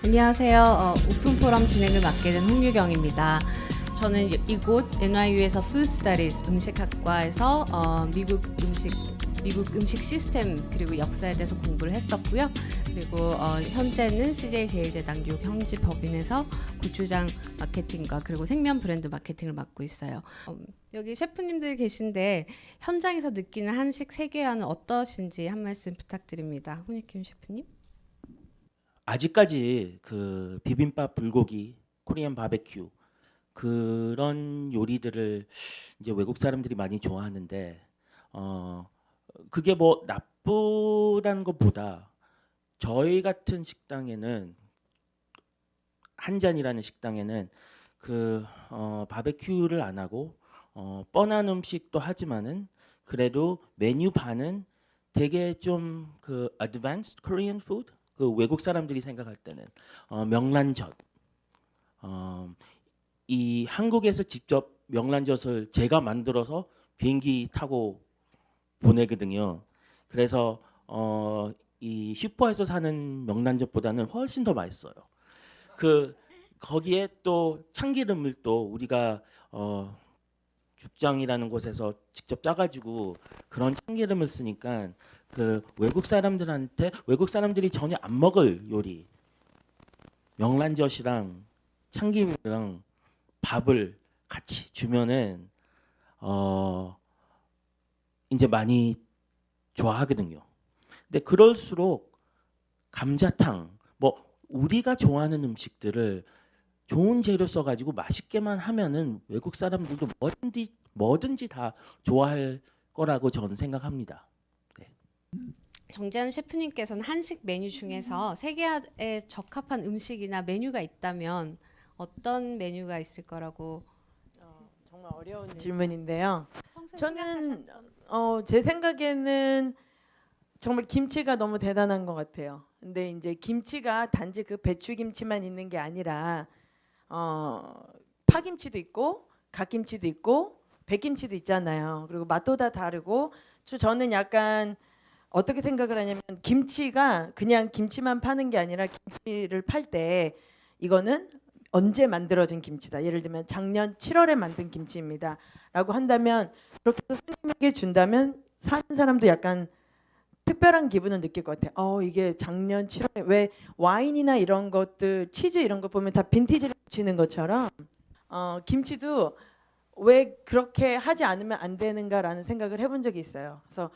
안녕하세요. 오픈 포럼 진행을 맡게 된 홍유경입니다. 저는 이곳 NYU에서 Food Studies 음식학과에서 미국 음식 시스템 그리고 역사에 대해서 공부를 했었고요. 그리고 현재는 CJ 제일제당 뉴욕 형지법인에서 고추장 마케팅과 그리고 생면 브랜드 마케팅을 맡고 있어요. 여기 셰프님들 계신데 현장에서 느끼는 한식 세계화는 어떠신지 한 말씀 부탁드립니다. 홍익김 셰프님. 아직까지 그 비빔밥, 불고기, 코리안 바베큐 그런 요리들을 이제 외국 사람들이 많이 좋아하는데 그게 뭐 나쁘다는 것보다 저희 같은 식당에는 한잔이라는 식당에는 그 바베큐를 안 하고 뻔한 음식도 하지만은 그래도 메뉴판은 되게 좀 그 advanced Korean food 그 외국 사람들이 생각할 때는 명란젓 이 한국에서 직접 명란젓을 제가 만들어서 비행기 타고 보내거든요. 그래서 이 슈퍼에서 사는 명란젓보다는 훨씬 더 맛있어요. 그 거기에 또 참기름을 또 우리가 죽장이라는 곳에서 직접 짜가지고 그런 참기름을 쓰니까 그 외국 사람들이 전혀 안 먹을 요리 명란젓이랑 참기름이랑 밥을 같이 주면은 이제 많이 좋아하거든요. 근데 그럴수록 감자탕 뭐 우리가 좋아하는 음식들을 좋은 재료 써가지고 맛있게만 하면은 외국 사람들도 뭐든지 다 좋아할 거라고 저는 생각합니다. 네. 정재현 셰프님께서는 한식 메뉴 중에서 세계화에 적합한 음식이나 메뉴가 있다면 어떤 메뉴가 있을 거라고 정말 어려운 질문인데요. 평소에 저는 생각하셨던 제 생각에는 정말 김치가 너무 대단한 것 같아요. 근데 이제 김치가 단지 그 배추김치만 있는 게 아니라 파김치도 있고 갓김치도 있고 백김치도 있잖아요. 그리고 맛도 다 다르고 저는 약간 어떻게 생각을 하냐면 김치가 그냥 김치만 파는 게 아니라 김치를 팔 때 이거는 언제 만들어진 김치다. 예를 들면 작년 7월에 만든 김치입니다. 라고 한다면 그렇게 해서 손님에게 준다면 사는 사람도 약간 특별한 기분을 느낄 것 같아요. 이게 작년 7월에 왜 와인이나 이런 것들 치즈 이런 거 보면 다 빈티지를 붙이는 것처럼 김치도 왜 그렇게 하지 않으면 안 되는가라는 생각을 해본 적이 있어요. 그래서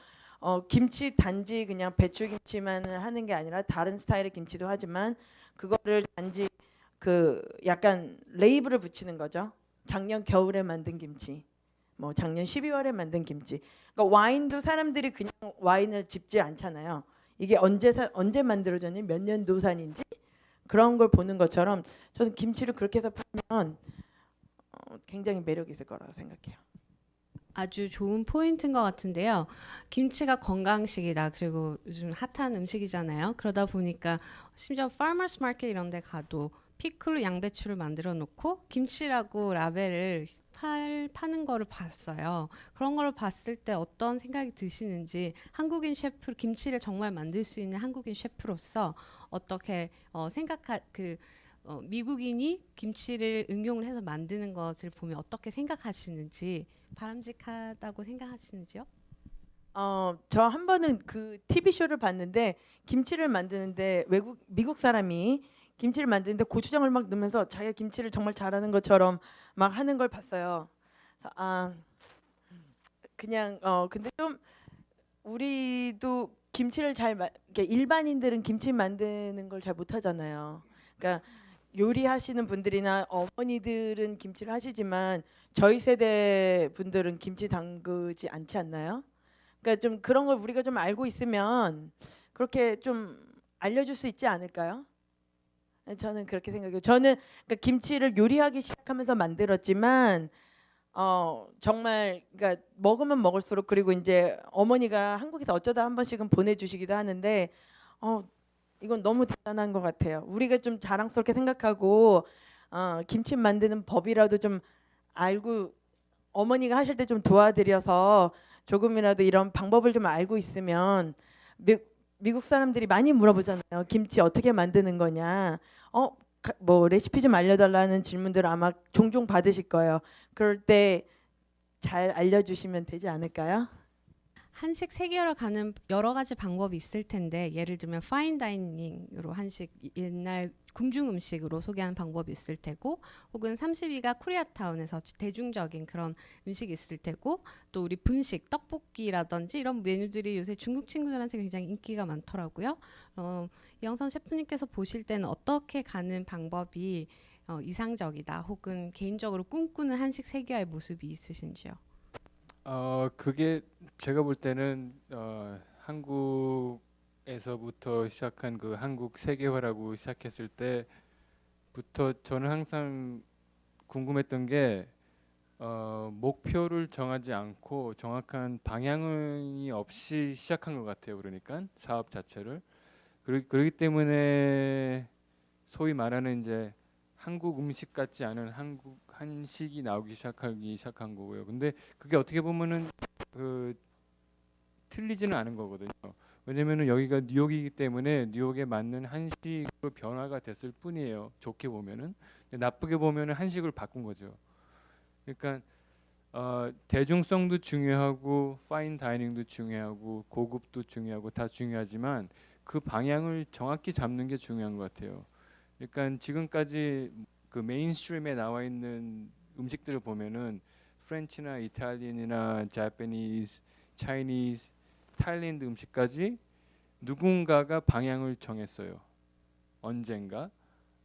김치 단지 그냥 배추김치만 하는 게 아니라 다른 스타일의 김치도 하지만 그거를 단지 그 약간 레이블을 붙이는 거죠. 작년 겨울에 만든 김치, 뭐 작년 12월에 만든 김치. 그러니까 와인도 사람들이 그냥 와인을 집지 않잖아요. 이게 언제 만들어졌는지 몇 년도산인지 그런 걸 보는 것처럼 저는 김치를 그렇게 해서 팔면 굉장히 매력 있을 거라고 생각해요. 아주 좋은 포인트인 것 같은데요. 김치가 건강식이다. 그리고 요즘 핫한 음식이잖아요. 그러다 보니까 심지어 farmers market 이런 데 가도 피클로 양배추를 만들어 놓고 김치라고 라벨을 파는 거를 봤어요. 그런 거를 봤을 때 어떤 생각이 드시는지 한국인 셰프 김치를 정말 만들 수 있는 한국인 셰프로서 어떻게 미국인이 김치를 응용을 해서 만드는 것을 보면 어떻게 생각하시는지 바람직하다고 생각하시는지요? 저 한 번은 그 TV 쇼를 봤는데 김치를 만드는데 미국 사람이 김치를 만드는데 고추장을 막 넣으면서 자기가 김치를 정말 잘하는 것처럼 막 하는 걸 봤어요. 그래서 그냥 근데 좀 우리도 김치를 이렇게 일반인들은 김치 만드는 걸 잘 못하잖아요. 그러니까 요리하시는 분들이나 어머니들은 김치를 하시지만 저희 세대 분들은 김치 담그지 않지 않나요? 그러니까 좀 그런 걸 우리가 좀 알고 있으면 그렇게 좀 알려줄 수 있지 않을까요? 저는 그렇게 생각해요. 저는 그러니까 김치를 요리하기 시작하면서 만들었지만 정말 그러니까 먹으면 먹을수록 그리고 이제 어머니가 한국에서 어쩌다 한 번씩은 보내주시기도 하는데 이건 너무 대단한 것 같아요. 우리가 좀 자랑스럽게 생각하고 김치 만드는 법이라도 좀 알고 어머니가 하실 때 좀 도와드려서 조금이라도 이런 방법을 좀 알고 있으면 미국 사람들이 많이 물어보잖아요. 김치 어떻게 만드는 거냐. 뭐 레시피 좀 알려달라는 질문들을 아마 종종 받으실 거예요. 그럴 때 잘 알려주시면 되지 않을까요? 한식 세계화로 가는 여러 가지 방법이 있을 텐데 예를 들면 파인 다이닝으로 한식 옛날 궁중 음식으로 소개하는 방법이 있을 테고 혹은 32가 코리아타운에서 대중적인 그런 음식이 있을 테고 또 우리 분식 떡볶이라든지 이런 메뉴들이 요새 중국 친구들한테 굉장히 인기가 많더라고요. 이영선 셰프님께서 보실 때는 어떻게 가는 방법이 이상적이다 혹은 개인적으로 꿈꾸는 한식 세계화의 모습이 있으신지요? 그게 제가 볼 때는 한국에서부터 시작한 그 한국 세계화라고 시작했을 때부터 저는 항상 궁금했던 게 목표를 정하지 않고 정확한 방향이 없이 시작한 것 같아요. 그러니까 사업 자체를 그러기 때문에 소위 말하는 이제 한국 음식 같지 않은 한국 한식이 나오기 시작한 거고요. 근데 그게 어떻게 보면은 그 틀리지는 않은 거거든요. 왜냐면은 여기가 뉴욕이기 때문에 뉴욕에 맞는 한식으로 변화가 됐을 뿐이에요. 좋게 보면은. 근데 나쁘게 보면은 한식을 바꾼 거죠. 그러니까 대중성도 중요하고 파인 다이닝도 중요하고 고급도 중요하고 다 중요하지만 그 방향을 정확히 잡는 게 중요한 것 같아요. 그러니까 지금까지 그 메인스트림에 나와 있는 음식들을 보면은 프렌치나 이탈리안이나 자파니즈, 차이니즈, 타일랜드 음식까지 누군가가 방향을 정했어요. 언젠가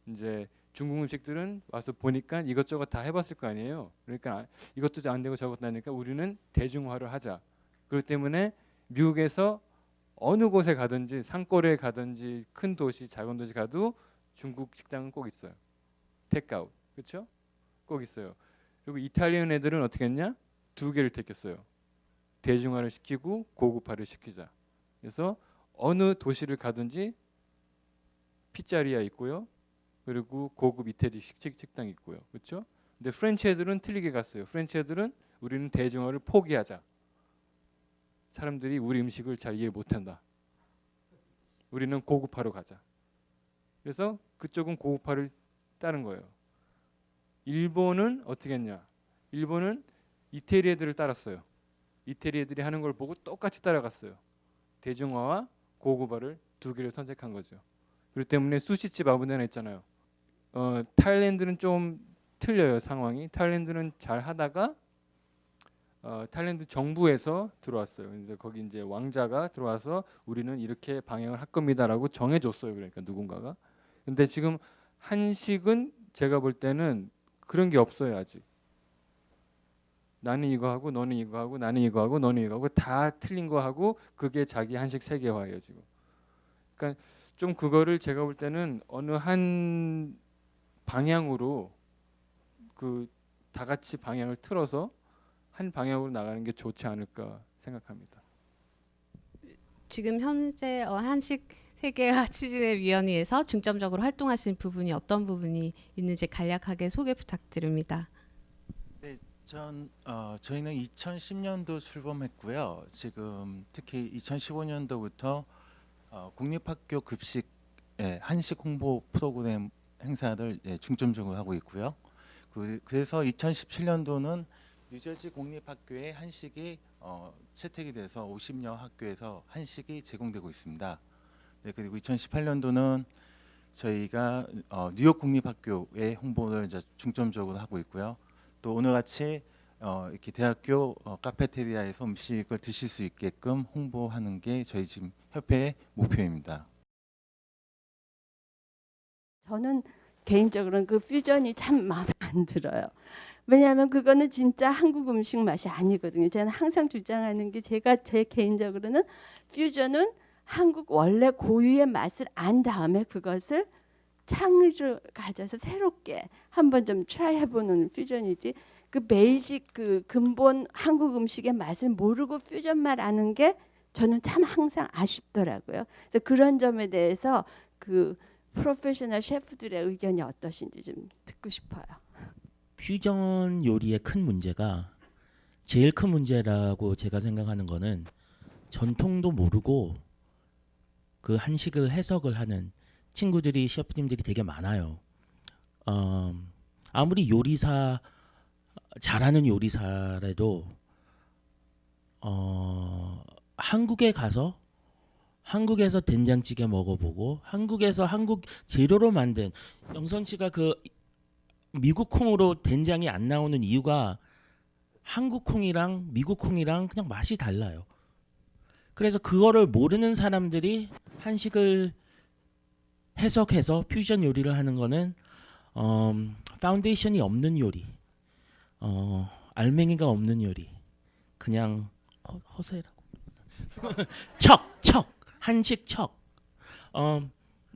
이제 중국 음식들은 와서 보니까 이것저것 다 해봤을 거 아니에요. 그러니까 이것도 안 되고 저것도 안 되니까 우리는 대중화를 하자. 그렇기 때문에 미국에서 어느 곳에 가든지 산골에 가든지 큰 도시, 작은 도시 가도 중국 식당은 꼭 있어요. 테이크아웃, 그렇죠? 꼭 있어요. 그리고 이탈리안 애들은 어떻게 했냐? 두 개를 택했어요. 대중화를 시키고 고급화를 시키자. 그래서 어느 도시를 가든지 피자리아 있고요. 그리고 고급 이태리 식당 있고요. 그렇죠? 근데 프렌치 애들은 틀리게 갔어요. 프렌치 애들은 우리는 대중화를 포기하자. 사람들이 우리 음식을 잘 이해 못한다. 우리는 고급화로 가자. 그래서 그쪽은 고급화를 따른 거예요. 일본은 어떻게 했냐? 일본은 이태리 애들을 따랐어요. 이태리 애들이 하는 걸 보고 똑같이 따라갔어요. 대중화와 고급화를 두 개를 선택한 거죠. 그렇기 때문에 수시집 아무 데나 있잖아요. 타일랜드는 좀 틀려요, 상황이. 타일랜드는 잘 하다가 타일랜드 정부에서 들어왔어요. 그래서 거기 이제 왕자가 들어와서 우리는 이렇게 방향을 할 겁니다라고 정해줬어요. 그러니까 누군가가. 근데 지금 한식은 제가 볼 때는 그런 게 없어요, 아직. 나는 이거 하고 너는 이거 하고 나는 이거 하고 너는 이거 하고 다 틀린 거 하고 그게 자기 한식 세계화예요, 지금. 그러니까 좀 그거를 제가 볼 때는 어느 한 방향으로 그 다 같이 방향을 틀어서 한 방향으로 나가는 게 좋지 않을까 생각합니다. 지금 현재 한식 세계화 추진의 위원회에서 중점적으로 활동하시는 부분이 어떤 부분이 있는지 간략하게 소개 부탁드립니다. 네, 저희는 2010년도 출범했고요. 지금 특히 2015년도부터 공립학교 급식 한식 홍보 프로그램 행사를 중점적으로 하고 있고요. 그래서 2017년도는 뉴저지 공립학교에 한식이 채택이 돼서 50여 학교에서 한식이 제공되고 있습니다. 네, 그리고 2018년도는 저희가 뉴욕 공립학교의 홍보를 이제 중점적으로 하고 있고요. 또 오늘같이 이렇게 대학교 카페테리아에서 음식을 드실 수 있게끔 홍보하는 게 저희 지금 협회의 목표입니다. 저는 개인적으로는 그 퓨전이 참 마음에 안 들어요. 왜냐하면 그거는 진짜 한국 음식 맛이 아니거든요. 저는 항상 주장하는 게 제 개인적으로는 퓨전은 한국 원래 고유의 맛을 안 다음에 그것을 창의를 가져서 새롭게 한번 좀 트라이 해보는 퓨전이지 그 베이직 그 근본 한국 음식의 맛을 모르고 퓨전만 아는 게 저는 참 항상 아쉽더라고요. 그래서 그런 점에 대해서 그 프로페셔널 셰프들의 의견이 어떠신지 좀 듣고 싶어요. 퓨전 요리의 큰 문제가 제일 큰 문제라고 제가 생각하는 거는 전통도 모르고 그 한식을 해석을 하는 친구들이 셰프님들이 되게 많아요. 아무리 요리사 잘하는 요리사라도 한국에 가서 한국에서 된장찌개 먹어보고 한국에서 한국 재료로 만든 영선 씨가 그 미국 콩으로 된장이 안 나오는 이유가 한국 콩이랑 미국 콩이랑 그냥 맛이 달라요. 그래서 그거를 모르는 사람들이 한식을 해석해서 퓨전 요리를 하는 거는 파운데이션이 없는 요리, 알맹이가 없는 요리, 그냥 허세라고. 척 한식 척.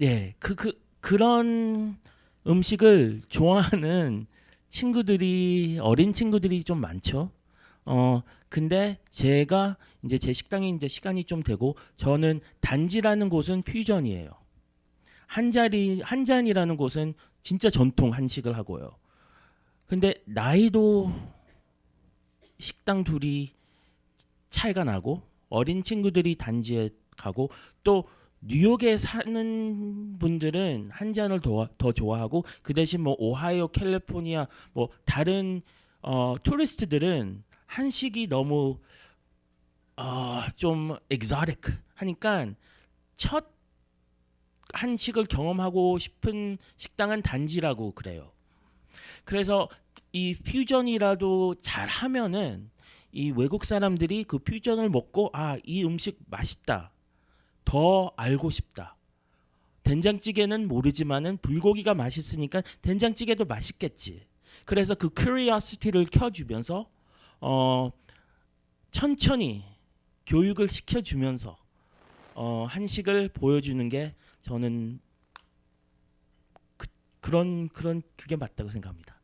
예, 그런 음식을 좋아하는 친구들이 어린 친구들이 좀 많죠. 근데 제가 이제 제 식당에 이제 시간이 좀 되고 저는 단지라는 곳은 퓨전이에요. 한잔이라는 곳은 진짜 전통 한식을 하고요. 근데 나이도 식당 둘이 차이가 나고 어린 친구들이 단지에 가고 또 뉴욕에 사는 분들은 한 잔을 더 좋아하고 그 대신 뭐 오하이오, 캘리포니아 뭐 다른 투리스트들은 한식이 너무 좀 exotic 하니까 첫 한식을 경험하고 싶은 식당은 단지라고 그래요. 그래서 이 퓨전이라도 잘 하면은 이 외국 사람들이 그 퓨전을 먹고 이 음식 맛있다. 더 알고 싶다. 된장찌개는 모르지만은 불고기가 맛있으니까 된장찌개도 맛있겠지. 그래서 그 curiosity를 켜주면서 천천히 교육을 시켜주면서 한식을 보여주는 게 저는 그게 맞다고 생각합니다.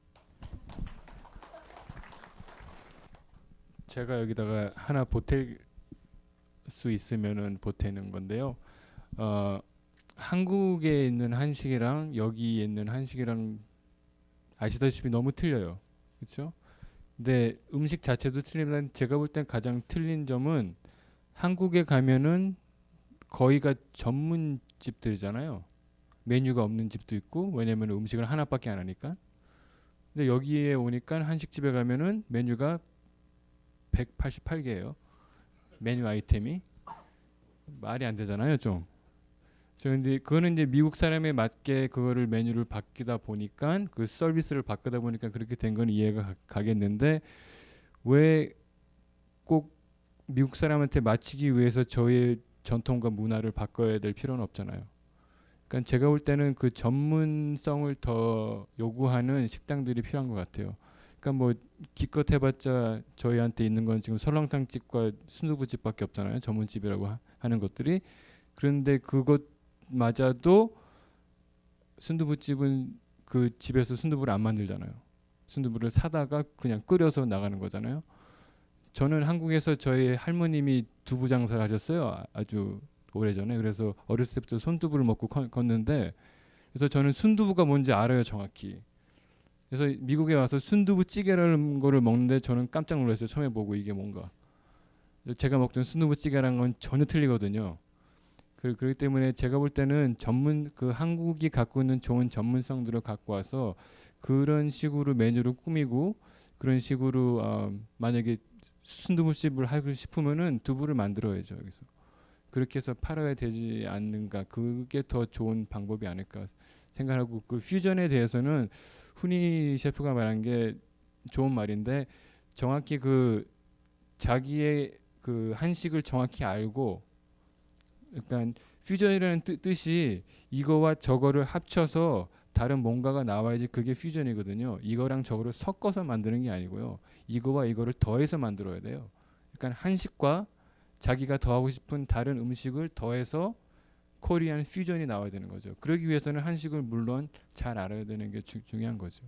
제가 여기다가 하나 보탤 수 있으면은 보태는 건데요. 한국에 있는 한식이랑 여기에 있는 한식이랑 아시다시피 너무 틀려요. 그렇죠? 근데 음식 자체도 틀리면 제가 볼 땐 가장 틀린 점은 한국에 가면은 거의가 전문집들이잖아요. 메뉴가 없는 집도 있고 왜냐면 음식을 하나밖에 안 하니까. 근데 여기에 오니까 한식집에 가면은 메뉴가 188개예요. 메뉴 아이템이 말이 안 되잖아요, 좀. 근데 그거는 이제 미국 사람에 맞게 그거를 메뉴를 바뀌다 보니까 그 서비스를 바꾸다 보니까 그렇게 된 건 이해가 가겠는데 왜 꼭 미국 사람한테 맞추기 위해서 저의 전통과 문화를 바꿔야 될 필요는 없잖아요. 그러니까 제가 볼 때는 그 전문성을 더 요구하는 식당들이 필요한 것 같아요. 그러니까 뭐 기껏 해봤자 저희한테 있는 건 지금 설렁탕집과 순두부집밖에 없잖아요. 전문집이라고 하는 것들이. 그런데 그것마저도 순두부집은 그 집에서 순두부를 안 만들잖아요. 순두부를 사다가 그냥 끓여서 나가는 거잖아요. 저는 한국에서 저희 할머님이 두부 장사를 하셨어요. 아주 오래전에. 그래서 어렸을 때부터 손두부를 먹고 컸는데 그래서 저는 순두부가 뭔지 알아요, 정확히. 그래서 미국에 와서 순두부찌개라는 거를 먹는데 저는 깜짝 놀랐어요. 처음에 보고 이게 뭔가. 제가 먹던 순두부찌개랑 건 전혀 틀리거든요. 그렇기 때문에 제가 볼 때는 그 한국이 갖고 있는 좋은 전문성들을 갖고 와서 그런 식으로 메뉴를 꾸미고 그런 식으로 만약에 순두부집을 하고 싶으면은 두부를 만들어야죠, 여기서. 그렇게 해서 팔아야 되지 않는가. 그게 더 좋은 방법이 아닐까 생각하고 그 퓨전에 대해서는 훈이 셰프가 말한 게 좋은 말인데 정확히 그 자기의 그 한식을 정확히 알고 일단 퓨전이라는 뜻이 이거와 저거를 합쳐서 다른 뭔가가 나와야지 그게 퓨전이거든요. 이거랑 저거를 섞어서 만드는 게 아니고요. 이거와 이거를 더해서 만들어야 돼요. 그러니까 한식과 자기가 더하고 싶은 다른 음식을 더해서 코리안 퓨전이 나와야 되는 거죠. 그러기 위해서는 한식을 물론 잘 알아야 되는 게 중요한 거죠.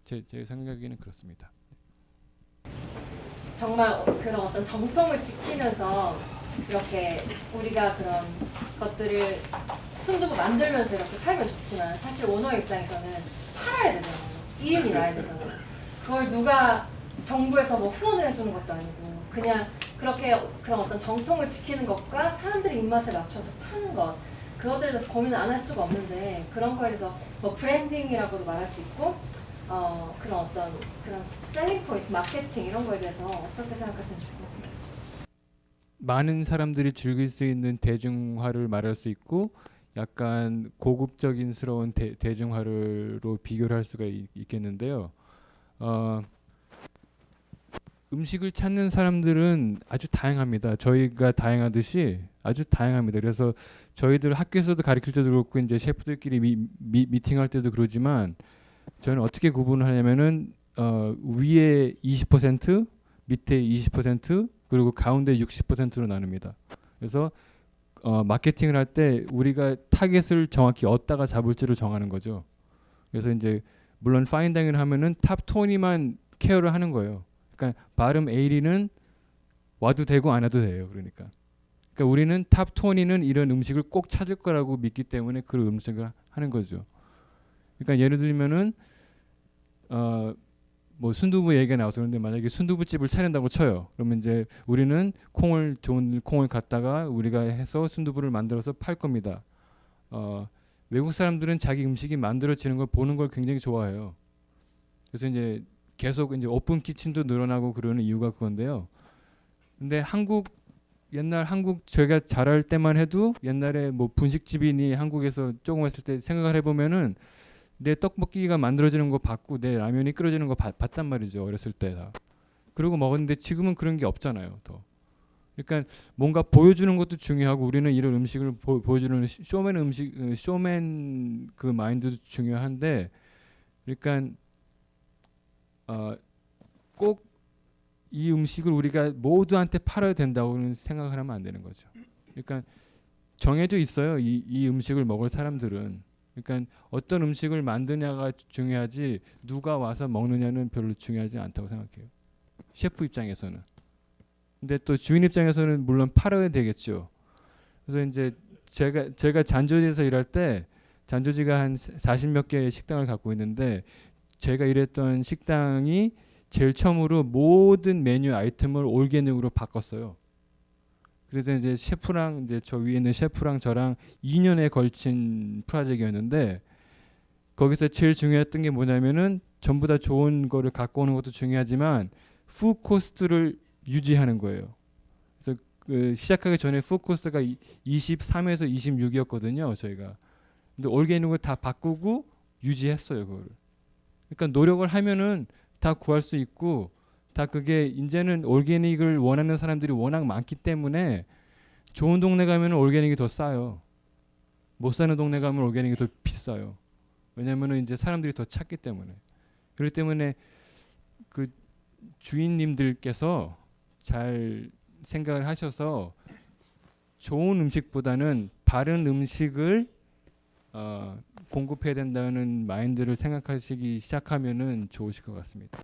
제 생각에는 그렇습니다. 정말 그런 어떤 정통을 지키면서 이렇게 우리가 그런 것들을 순두부 만들면서 이렇게 팔면 좋지만 사실 오너 입장에서는 팔아야 되잖아요. 이윤이 나야 되잖아요. 그걸 누가 정부에서 뭐 후원을 해주는 것도 아니고 그냥 그렇게 그런 어떤 정통을 지키는 것과 사람들의 입맛에 맞춰서 파는 것 그것들에 대해서 고민을 안 할 수가 없는데 그런 거에 대해서 뭐 브랜딩이라고도 말할 수 있고 그런 어떤 그런 셀링 포인트, 마케팅 이런 거에 대해서 어떻게 생각하시는지 궁금해요. 많은 사람들이 즐길 수 있는 대중화를 말할 수 있고 약간 고급적인스러운 대중화로 비교를 할 수가 있겠는데요. 음식을 찾는 사람들은 아주 다양합니다. 저희가 다양하듯이 아주 다양합니다. 그래서 저희들 학교에서도 가르칠 때도 그렇고 이제 셰프들끼리 미팅할 때도 그러지만 저는 어떻게 구분을 하냐면은 위에 20%, 밑에 20% 그리고 가운데 60%로 나눕니다. 그래서 마케팅을 할 때 우리가 타겟을 정확히 어디다가 잡을지를 정하는 거죠. 그래서 이제 물론 파인다이닝을 하면은 탑 20만 케어를 하는 거예요. 그러니까 바름 80는 와도 되고 안 와도 돼요. 그러니까 우리는 탑 20는 이런 음식을 꼭 찾을 거라고 믿기 때문에 그 음식을 하는 거죠. 그러니까 예를 들면은 뭐 순두부 얘기가 나와서 그런데 만약에 순두부집을 차린다고 쳐요. 그러면 이제 우리는 좋은 콩을 갖다가 우리가 해서 순두부를 만들어서 팔 겁니다. 외국 사람들은 자기 음식이 만들어지는 걸 보는 걸 굉장히 좋아해요. 그래서 이제 계속 이제 오픈 키친도 늘어나고 그러는 이유가 그건데요. 근데 옛날 한국 제가 자랄 때만 해도 옛날에 뭐 분식집이니 한국에서 조금 했을 때 생각을 해보면은 내 떡볶이가 만들어지는 거 봤고 내 라면이 끓여지는 거 봤단 말이죠. 어렸을 때 다. 그러고 먹었는데 지금은 그런 게 없잖아요. 더. 그러니까 뭔가 보여주는 것도 중요하고 우리는 이런 음식을 보여주는 쇼맨 그 마인드도 중요한데 그러니까 꼭 이 음식을 우리가 모두한테 팔아야 된다고는 생각을 하면 안 되는 거죠. 그러니까 정해져 있어요. 이 음식을 먹을 사람들은. 그러니까 어떤 음식을 만드냐가 중요하지 누가 와서 먹느냐는 별로 중요하지 않다고 생각해요. 셰프 입장에서는. 근데 또 주인 입장에서는 물론 팔아야 되겠죠. 그래서 이제 제가 잔조지에서 일할 때 잔조지가 한 40몇 개의 식당을 갖고 있는데 제가 일했던 식당이 제일 처음으로 모든 메뉴 아이템을 올게닉으로 바꿨어요. 그래서 이제 셰프랑 이제 저 위에 있는 셰프랑 저랑 2년에 걸친 프로젝트였는데 거기서 제일 중요했던 게 뭐냐면은 전부 다 좋은 거를 갖고 오는 것도 중요하지만 푸드 코스트를 유지하는 거예요. 그래서 그 시작하기 전에 푸드 코스트가 23에서 26이었거든요, 저희가. 근데 올게닉을 다 바꾸고 유지했어요, 그거를. 그러니까 노력을 하면은 다 구할 수 있고 다 그게 이제는 올게닉을 원하는 사람들이 워낙 많기 때문에 좋은 동네 가면 올게닉이 더 싸요. 못 사는 동네 가면 올게닉이 더 비싸요. 왜냐면은 이제 사람들이 더 찾기 때문에. 그렇기 때문에 그 주인님들께서 잘 생각을 하셔서 좋은 음식보다는 바른 음식을 공급해야 된다는 마인드를 생각하시기 시작하면은 좋으실 것 같습니다.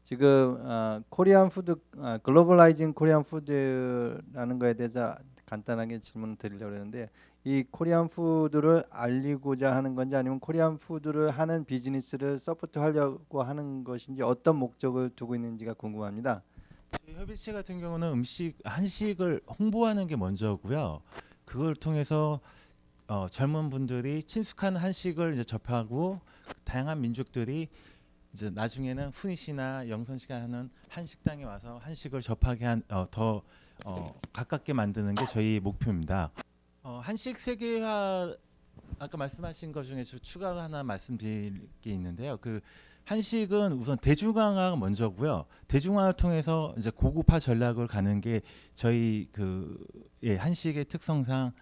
지금 코리안 푸드 글로벌라이징 코리안 푸드라는 거에 대해서 간단하게 질문을 드리려고 했는데 이 코리안 푸드를 알리고자 하는 건지 아니면 코리안 푸드를 하는 비즈니스를 서포트하려고 하는 것인지 어떤 목적을 두고 있는지가 궁금합니다. 저희 협의체 같은 경우는 한식을 홍보하는 게 먼저고요. 그걸 통해서 젊은 분들이 친숙한 한식을 이제 접하고 다양한 민족들이 이제 나중에는 훈이 씨나 영선 씨가 하는 한식당에 와서 한식을 접하게 더 가깝게 만드는 게 저희 목표입니다. 한식 세계화 아까 말씀하신 것 중에 추가 하나 말씀드릴 게 있는데요. 그 한식은 우선 대중화가 먼저고요. 대중화를 통해서 이제 고급화 전략을 가는 게 저희 한식의 특성상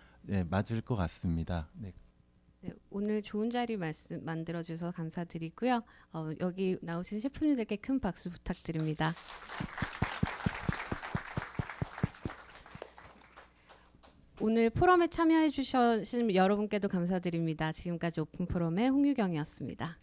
맞을 것 같습니다. 네. 네, 오늘 좋은 자리 만들어 주셔서 감사드리고요. 여기 나오신 셰프님들께 큰 박수 부탁드립니다. 오늘 포럼에 참여해 주신 여러분께도 감사드립니다. 지금까지 오픈 포럼의 홍유경이었습니다.